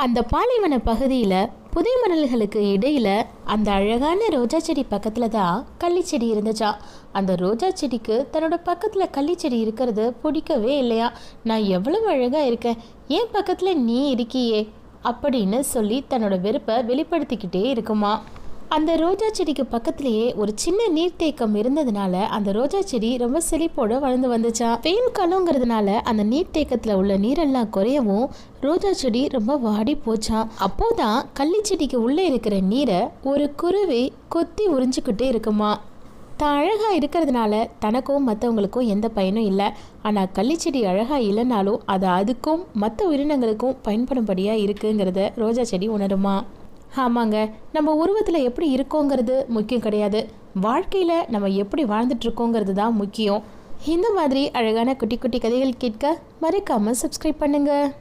அந்த பாலைவன பகுதியில் புதை மணல்களுக்கு இடையில அந்த அழகான ரோஜா செடி பக்கத்தில் தான் கள்ளிச்செடி இருந்துச்சா. அந்த ரோஜா செடிக்கு தன்னோட பக்கத்தில் கள்ளிச்செடி இருக்கிறது பிடிக்கவே இல்லையா. நான் எவ்வளவு அழகாக இருக்கேன், ஏன் பக்கத்தில் நீ இருக்கியே அப்படின்னு சொல்லி தன்னோட வெறுப்பை வெளிப்படுத்திக்கிட்டே இருக்குமா. அந்த ரோஜா செடிக்கு பக்கத்திலேயே ஒரு சின்ன நீர்த்தேக்கம் இருந்ததுனால அந்த ரோஜா செடி ரொம்ப செழிப்போட வளர்ந்து வந்துச்சா. வெயில் காலங்கிறதுனால அந்த நீர்த்தேக்கத்தில் உள்ள நீரெல்லாம் குறையவும் ரோஜா செடி ரொம்ப வாடி போச்சா. அப்போதான் கள்ளி செடிக்கு உள்ளே இருக்கிற நீரை ஒரு குருவி கொத்தி உறிஞ்சிக்கிட்டே இருக்குமா. தான் அழகாக இருக்கிறதுனால தனக்கும் மற்றவங்களுக்கும் எந்த பயனும் இல்லை. ஆனால் கள்ளிச்செடி அழகாக இல்லைனாலும் அது அதுக்கும் மற்ற உயிரினங்களுக்கும் பயன்படும்படியாக இருக்குங்கிறத ரோஜா செடி உணருமா. ஆமாங்க, நம்ம உருவத்தில் எப்படி இருக்கோங்கிறது முக்கியம் கிடையாது, வாழ்க்கையில் நம்ம எப்படி வாழ்ந்துட்டுருக்கோங்கிறது தான் முக்கியம். இந்த மாதிரி அழகான குட்டி குட்டி கதைகள் கேட்க மறக்காமல் சப்ஸ்கிரைப் பண்ணுங்கள்.